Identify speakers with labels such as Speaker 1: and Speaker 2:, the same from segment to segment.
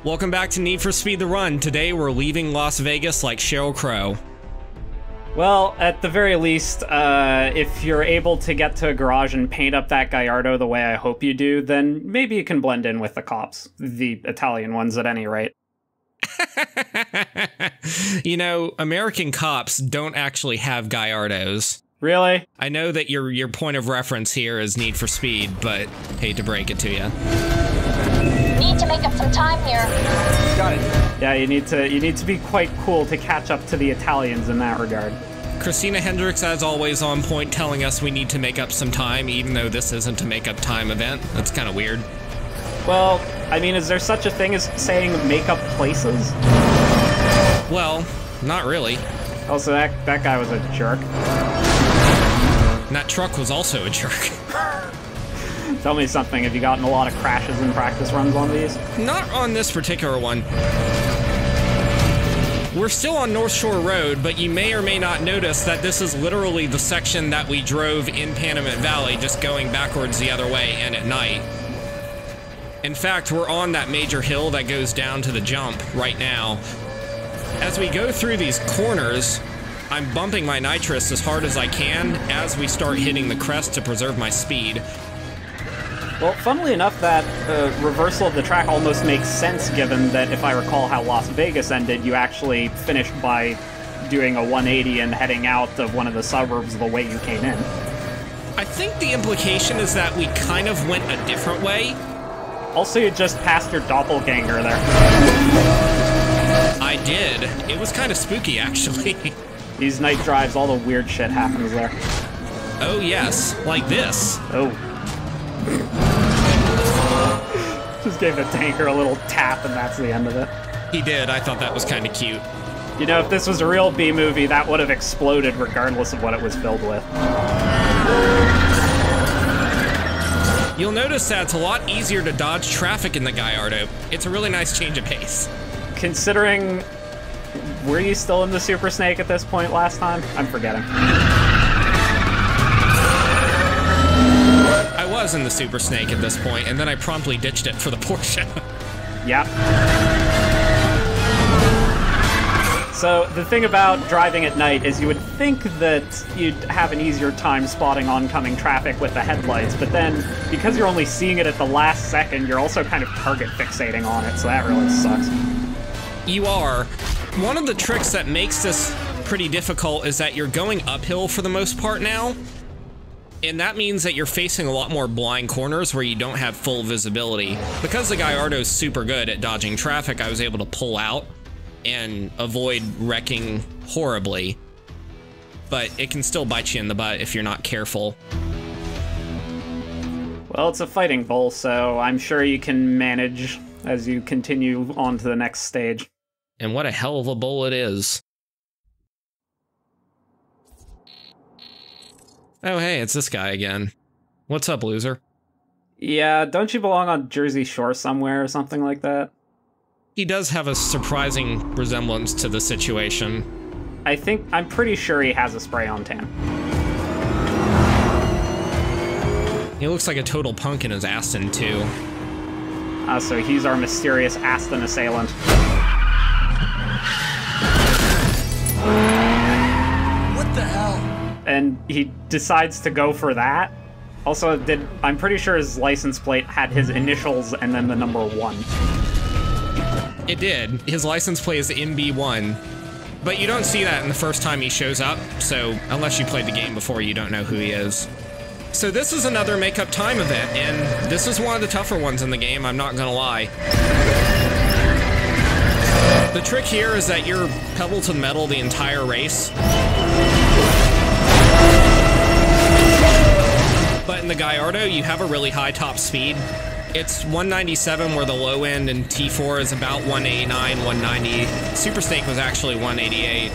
Speaker 1: Welcome back to Need for Speed The Run. Today we're leaving Las Vegas like Sheryl Crow.
Speaker 2: Well, at the very least, if you're able to get to a garage and paint up that Gallardo the way I hope you do, then maybe you can blend in with the cops. The Italian ones, at any rate.
Speaker 1: You know, American cops don't actually have Gallardos.
Speaker 2: Really?
Speaker 1: I know that your point of reference here is Need for Speed, but hate to break it to you.
Speaker 3: Need to make up some time here.
Speaker 2: Got it. Yeah, you need to be quite cool to catch up to the Italians in that regard.
Speaker 1: Christina Hendricks, as always, on point, telling us we need to make up some time, even though this isn't a make-up time event. That's kind of weird.
Speaker 2: Well, I mean, is there such a thing as saying make-up places?
Speaker 1: Well, not really.
Speaker 2: Also, that guy was a jerk.
Speaker 1: And that truck was also a jerk.
Speaker 2: Tell me something, have you gotten a lot of crashes in practice runs on these?
Speaker 1: Not on this particular one. We're still on North Shore Road, but you may or may not notice that this is literally the section that we drove in Panamint Valley, just going backwards the other way and at night. In fact, we're on that major hill that goes down to the jump right now. As we go through these corners, I'm bumping my nitrous as hard as I can as we start hitting the crest to preserve my speed.
Speaker 2: Well, funnily enough, that reversal of the track almost makes sense, given that, if I recall how Las Vegas ended, you actually finished by doing a 180 and heading out of one of the suburbs the way you came in.
Speaker 1: I think the implication is that we kind of went a different way.
Speaker 2: Also, you just passed your doppelganger there.
Speaker 1: I did. It was kind of spooky, actually.
Speaker 2: These night drives, all the weird shit happens there.
Speaker 1: Oh, yes. Like this.
Speaker 2: Oh. Just gave the tanker a little tap and that's the end of it.
Speaker 1: He did. I thought that was kind of cute.
Speaker 2: You know, if this was a real B-movie, that would have exploded regardless of what it was filled with.
Speaker 1: You'll notice that it's a lot easier to dodge traffic in the Gallardo. It's a really nice change of pace.
Speaker 2: Considering... Were you still in the Super Snake at this point last time? I'm forgetting.
Speaker 1: I was in the Super Snake at this point, and then I promptly ditched it for the Porsche.
Speaker 2: Yep. So, the thing about driving at night is you would think that you'd have an easier time spotting oncoming traffic with the headlights, but then, because you're only seeing it at the last second, you're also kind of target fixating on it, so that really sucks.
Speaker 1: You are. One of the tricks that makes this pretty difficult is that you're going uphill for the most part now. And that means that you're facing a lot more blind corners where you don't have full visibility. Because the Gallardo's super good at dodging traffic, I was able to pull out and avoid wrecking horribly. But it can still bite you in the butt if you're not careful.
Speaker 2: Well, it's a fighting bowl, so I'm sure you can manage as you continue on to the next stage.
Speaker 1: And what a hell of a bowl it is. Oh, hey, it's this guy again. What's up, loser?
Speaker 2: Yeah, don't you belong on Jersey Shore somewhere or something like that?
Speaker 1: He does have a surprising resemblance to the situation.
Speaker 2: I'm pretty sure he has a spray-on tan.
Speaker 1: He looks like a total punk in his Aston, too.
Speaker 2: So he's our mysterious Aston assailant.
Speaker 4: What the hell?
Speaker 2: And he decides to go for that. Also, I'm pretty sure his license plate had his initials and then the number 1.
Speaker 1: It did. His license plate is MB1. But you don't see that in the first time he shows up, so unless you played the game before, you don't know who he is. So this is another make-up time event, and this is one of the tougher ones in the game, I'm not gonna lie. The trick here is that you're pedal to the metal the entire race. But in the Gallardo, you have a really high top speed. It's 197 where the low end and T4 is about 189, 190. Super Snake was actually 188.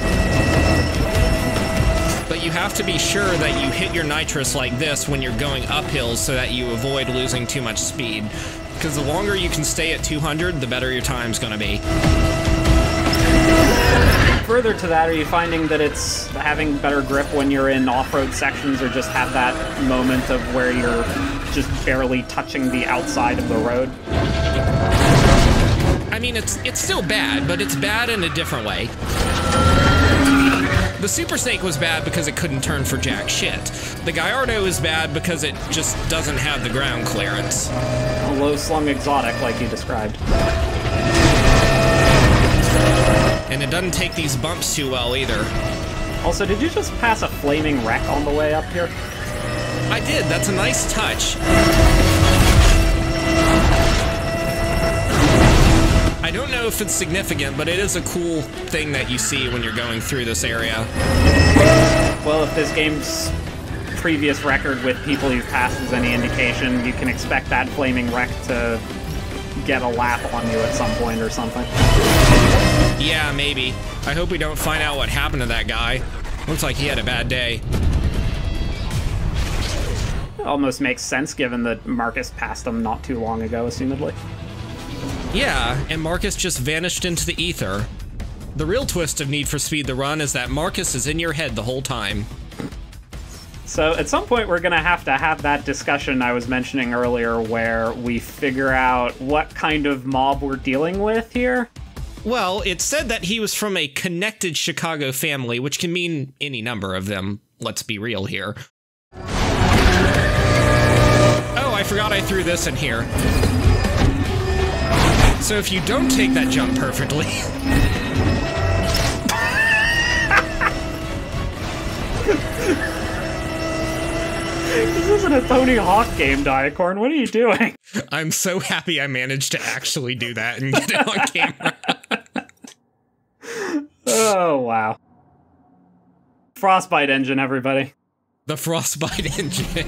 Speaker 1: But you have to be sure that you hit your nitrous like this when you're going uphill so that you avoid losing too much speed. Because the longer you can stay at 200, the better your time's gonna be.
Speaker 2: Further to that, are you finding that it's having better grip when you're in off-road sections, or just have that moment of where you're just barely touching the outside of the road?
Speaker 1: I mean, it's still bad, but it's bad in a different way. The Super Snake was bad because it couldn't turn for jack shit. The Gallardo is bad because it just doesn't have the ground clearance.
Speaker 2: A low-slung exotic, like you described.
Speaker 1: And it doesn't take these bumps too well either.
Speaker 2: Also, did you just pass a flaming wreck on the way up here?
Speaker 1: I did. That's a nice touch. I don't know if it's significant, but it is a cool thing that you see when you're going through this area.
Speaker 2: Well, if this game's previous record with people you've passed is any indication, you can expect that flaming wreck to get a lap on you at some point or something.
Speaker 1: Yeah, maybe. I hope we don't find out what happened to that guy. Looks like he had a bad day.
Speaker 2: It almost makes sense given that Marcus passed him not too long ago, assumedly.
Speaker 1: Yeah, and Marcus just vanished into the ether. The real twist of Need for Speed The Run is that Marcus is in your head the whole time.
Speaker 2: So at some point we're gonna have to have that discussion I was mentioning earlier where we figure out what kind of mob we're dealing with here.
Speaker 1: Well, it said that he was from a connected Chicago family, which can mean any number of them. Let's be real here. Oh, I forgot I threw this in here. So if you don't take that jump perfectly...
Speaker 2: This isn't a Tony Hawk game, Diacorn. What are you doing?
Speaker 1: I'm so happy I managed to actually do that and get it on camera.
Speaker 2: Oh, wow. Frostbite engine, everybody.
Speaker 1: The Frostbite engine.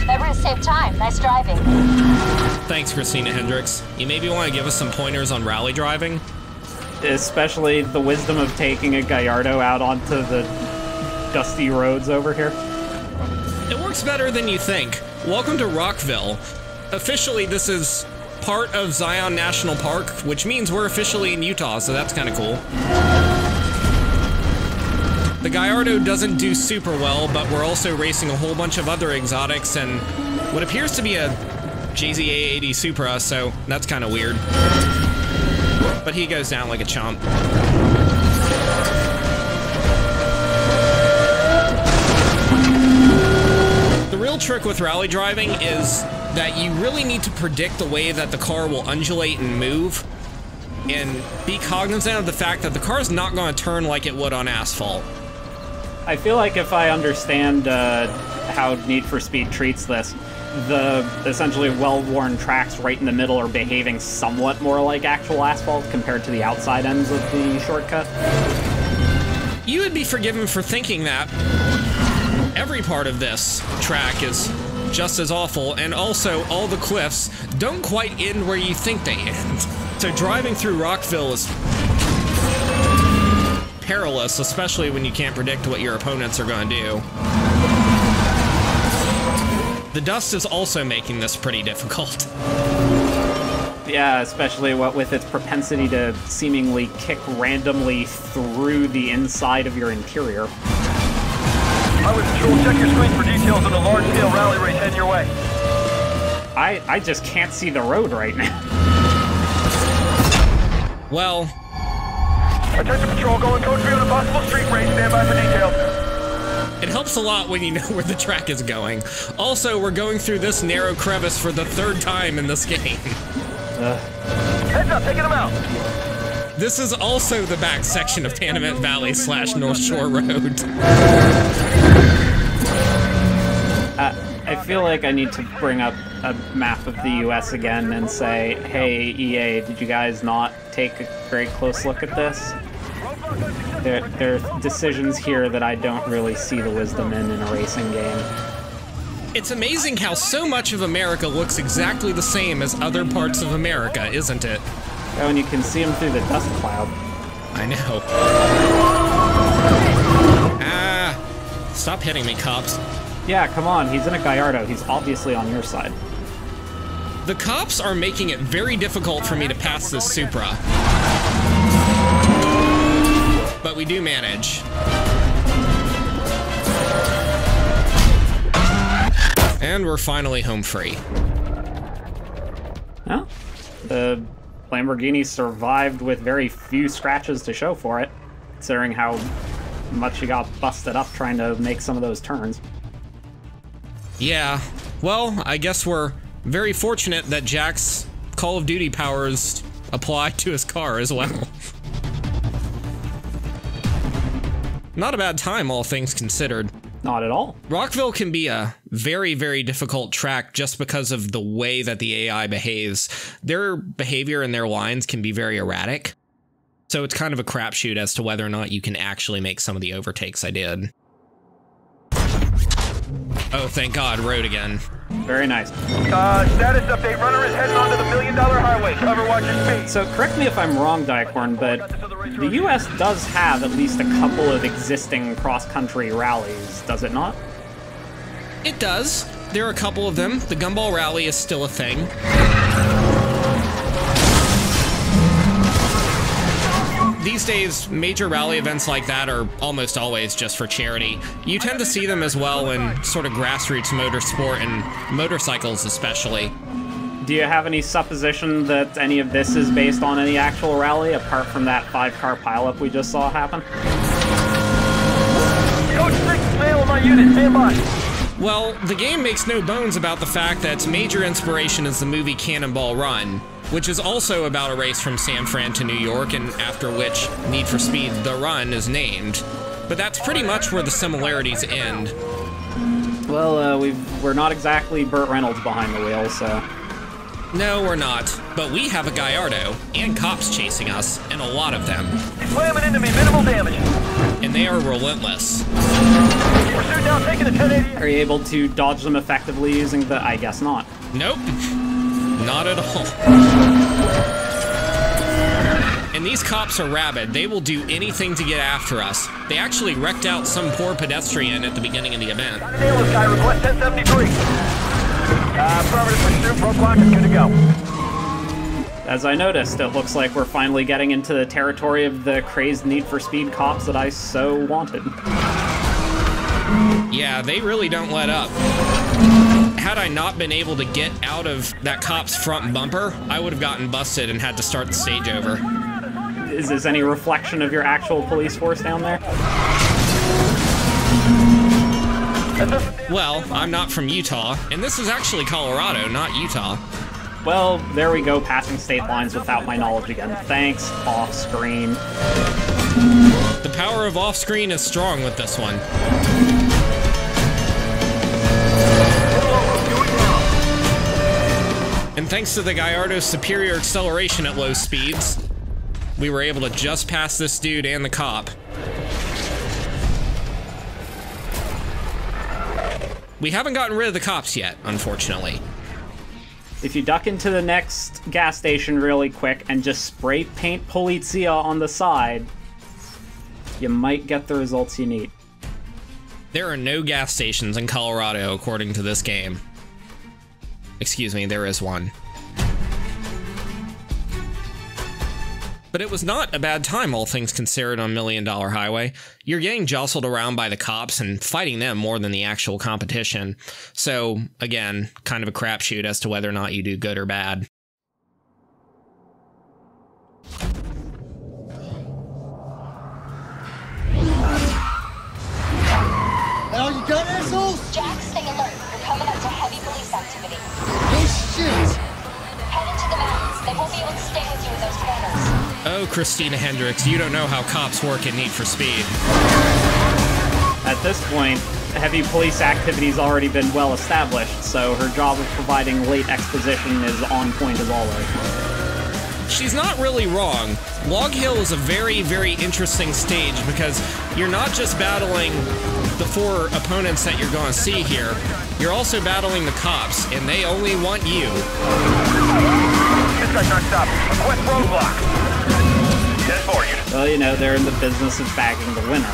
Speaker 3: That really saved time. Nice driving.
Speaker 1: Thanks, Christina Hendricks. You maybe want to give us some pointers on rally driving?
Speaker 2: Especially the wisdom of taking a Gallardo out onto the dusty roads over here.
Speaker 1: It works better than you think. Welcome to Rockville. Officially, this is part of Zion National Park, which means we're officially in Utah, so that's kind of cool. The Gallardo doesn't do super well, but we're also racing a whole bunch of other exotics and what appears to be a JZA-80 Supra, so that's kind of weird. But he goes down like a chump. The real trick with rally driving is that you really need to predict the way that the car will undulate and move, and be cognizant of the fact that the car is not going to turn like it would on asphalt.
Speaker 2: I feel like if I understand how Need for Speed treats this, the essentially well-worn tracks right in the middle are behaving somewhat more like actual asphalt compared to the outside ends of the shortcut.
Speaker 1: You would be forgiven for thinking that. Every part of this track is just as awful, and also all the cliffs don't quite end where you think they end. So driving through Rockville is perilous, especially when you can't predict what your opponents are going to do. The dust is also making this pretty difficult.
Speaker 2: Yeah, especially what with its propensity to seemingly kick randomly through the inside of your interior.
Speaker 5: Highway Patrol, check your screen for details of the large-scale rally race heading your way.
Speaker 2: I just can't see the road right now.
Speaker 1: Well...
Speaker 5: Attention Patrol, going code 3 on a possible street race. Stand by for details.
Speaker 1: It helps a lot when you know where the track is going. Also, we're going through this narrow crevice for the 3rd time in this game.
Speaker 5: Heads up, taking them out.
Speaker 1: This is also the back section of Panamint Valley / North Shore Road.
Speaker 2: I feel like I need to bring up a map of the US again and say, hey, EA, did you guys not take a very close look at this? There are decisions here that I don't really see the wisdom in a racing game.
Speaker 1: It's amazing how so much of America looks exactly the same as other parts of America, isn't it?
Speaker 2: Oh, and you can see them through the dust cloud.
Speaker 1: I know. Ah! Stop hitting me, cops.
Speaker 2: Yeah, come on, he's in a Gallardo. He's obviously on your side.
Speaker 1: The cops are making it very difficult for me to pass this Supra. But we do manage. And we're finally home free.
Speaker 2: Well, the Lamborghini survived with very few scratches to show for it, considering how much he got busted up trying to make some of those turns.
Speaker 1: Yeah, well, I guess we're very fortunate that Jack's Call of Duty powers apply to his car as well. Not a bad time, all things considered.
Speaker 2: Not at all.
Speaker 1: Rockville can be a very, very difficult track just because of the way that the AI behaves. Their behavior and their lines can be very erratic. So it's kind of a crapshoot as to whether or not you can actually make some of the overtakes I did. Oh, thank God, road again.
Speaker 2: Very nice.
Speaker 5: Status update. Runner is heading onto the $1 Million Highway. Cover, watch your speed.
Speaker 2: So correct me if I'm wrong, Diecorn, but the US does have at least a couple of existing cross-country rallies, does it not?
Speaker 1: It does. There are a couple of them. The Gumball Rally is still a thing. These days, major rally events like that are almost always just for charity. You tend to see them as well in sort of grassroots motorsport and motorcycles especially.
Speaker 2: Do you have any supposition that any of this is based on any actual rally, apart from that 5-car pileup we just saw happen?
Speaker 5: Coach 6, mail on my unit. Stand by.
Speaker 1: Well, the game makes no bones about the fact that its major inspiration is the movie Cannonball Run, which is also about a race from San Fran to New York, and after which Need for Speed The Run is named. But that's pretty much where the similarities end.
Speaker 2: Well, we're not exactly Burt Reynolds behind the wheel, so...
Speaker 1: No, we're not. But we have a Gallardo, and cops chasing us, and a lot of them.
Speaker 5: Slamming into me, minimal damage.
Speaker 1: And they are relentless.
Speaker 5: Pursuit now taking the 1080.
Speaker 2: Are you able to dodge them effectively using the... I guess not.
Speaker 1: Nope. Not at all. And these cops are rabid. They will do anything to get after us. They actually wrecked out some poor pedestrian at the beginning of the event.
Speaker 5: Nail this guy, request 1073. Affirmative pursuit, roadblock is good to go.
Speaker 2: As I noticed, it looks like we're finally getting into the territory of the crazed Need for Speed cops that I so wanted.
Speaker 1: Yeah, they really don't let up. Had I not been able to get out of that cop's front bumper, I would have gotten busted and had to start the stage over.
Speaker 2: Is this any reflection of your actual police force down there?
Speaker 1: Well, I'm not from Utah, and this is actually Colorado, not Utah.
Speaker 2: Well, there we go, passing state lines without my knowledge again. Thanks, off-screen.
Speaker 1: The power of off-screen is strong with this one. And thanks to the Gallardo's superior acceleration at low speeds, we were able to just pass this dude and the cop. We haven't gotten rid of the cops yet, unfortunately.
Speaker 2: If you duck into the next gas station really quick and just spray paint Polizia on the side, you might get the results you need.
Speaker 1: There are no gas stations in Colorado, according to this game. Excuse me, there is one. But it was not a bad time, all things considered, on $1 Million Highway. You're getting jostled around by the cops and fighting them more than the actual competition. So, again, kind of a crapshoot as to whether or not you do good or bad.
Speaker 4: All you got, assholes?
Speaker 3: Jack, stay alert. You're coming up to heavy police activity.
Speaker 4: No shit!
Speaker 3: Head into the mountains. They won't be able to stay with you in those corners.
Speaker 1: Oh, Christina Hendricks, you don't know how cops work in Need for Speed.
Speaker 2: At this point, heavy police activity's already been well established, so her job of providing late exposition is on point as always.
Speaker 1: She's not really wrong. Log Hill is a very, very interesting stage because you're not just battling the 4 opponents that you're going to see here, you're also battling the cops, and they only want you.
Speaker 5: This guy's not stopping. Request roadblock. 10-4.
Speaker 2: Well, you know, they're in the business of bagging the winner.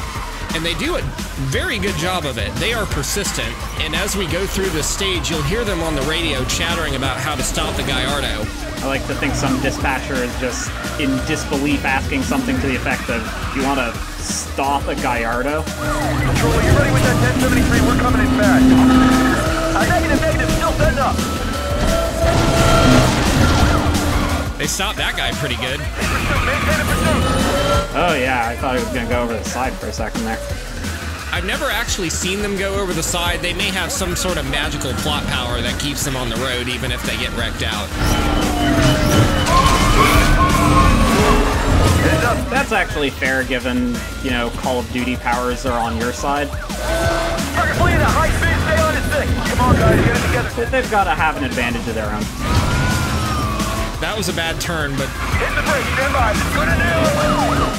Speaker 1: And they do a very good job of it. They are persistent, and as we go through this stage, you'll hear them on the radio chattering about how to stop the Gallardo.
Speaker 2: I like to think some dispatcher is just in disbelief asking something to the effect of, you want to stop a Gallardo?
Speaker 5: Control, you ready with that 1073? We're coming in fast. Negative, still setting up.
Speaker 1: stopped that guy pretty good.
Speaker 2: Oh yeah, I thought he was gonna go over the side for a second there.
Speaker 1: I've never actually seen them go over the side. They may have some sort of magical plot power that keeps them on the road even if they get wrecked out.
Speaker 2: That's actually fair given, you know, Call of Duty powers are on your side. They've got to have an advantage of their own.
Speaker 1: That was a bad turn, but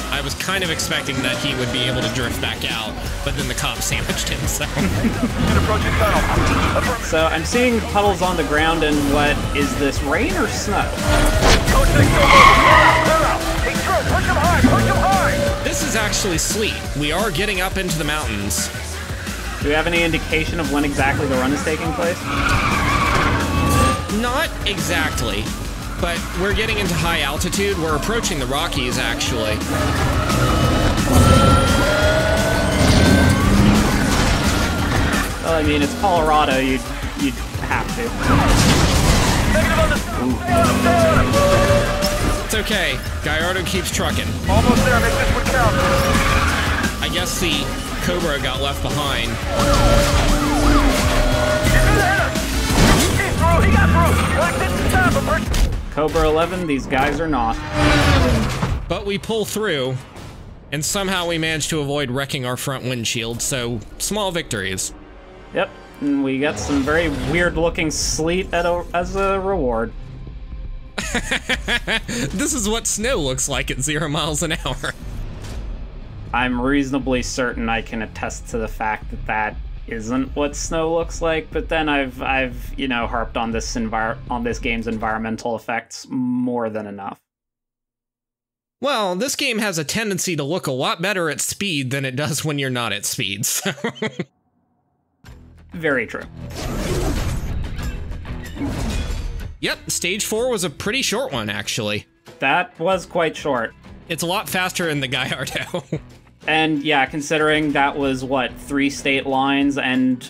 Speaker 1: I was kind of expecting that he would be able to drift back out, but then the cop sandwiched him, so.
Speaker 2: So I'm seeing puddles on the ground, and what is this, rain or snow?
Speaker 1: This is actually sleet. We are getting up into the mountains.
Speaker 2: Do we have any indication of when exactly the run is taking place?
Speaker 1: Not exactly, but we're getting into high altitude. We're approaching the Rockies, actually.
Speaker 2: Well, I mean, it's Colorado. You'd have to.
Speaker 1: It's okay. Gallardo keeps trucking.
Speaker 5: Almost there, make this one count.
Speaker 1: I guess the Cobra got left behind.
Speaker 5: He got through. Black didn't stop him.
Speaker 2: Cobra 11, these guys are not.
Speaker 1: But we pull through, and somehow we manage to avoid wrecking our front windshield, so small victories.
Speaker 2: Yep, and we got some very weird-looking sleet as a reward.
Speaker 1: This is what snow looks like at 0 miles an hour.
Speaker 2: I'm reasonably certain I can attest to the fact that that isn't what snow looks like, but then I've you know, harped on this game's environmental effects more than enough.
Speaker 1: Well, this game has a tendency to look a lot better at speed than it does when you're not at speed, so...
Speaker 2: Very true.
Speaker 1: Yep, stage 4 was a pretty short one, actually.
Speaker 2: That was quite short.
Speaker 1: It's a lot faster in the Gallardo.
Speaker 2: And yeah, considering that was, what, 3 state lines and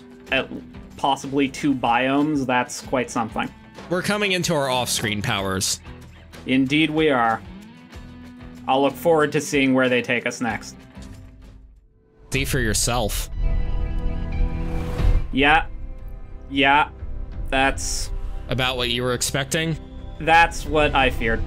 Speaker 2: possibly 2 biomes, that's quite something.
Speaker 1: We're coming into our off-screen powers.
Speaker 2: Indeed we are. I'll look forward to seeing where they take us next.
Speaker 1: See for yourself.
Speaker 2: Yeah, that's...
Speaker 1: About what you were expecting?
Speaker 2: That's what I feared.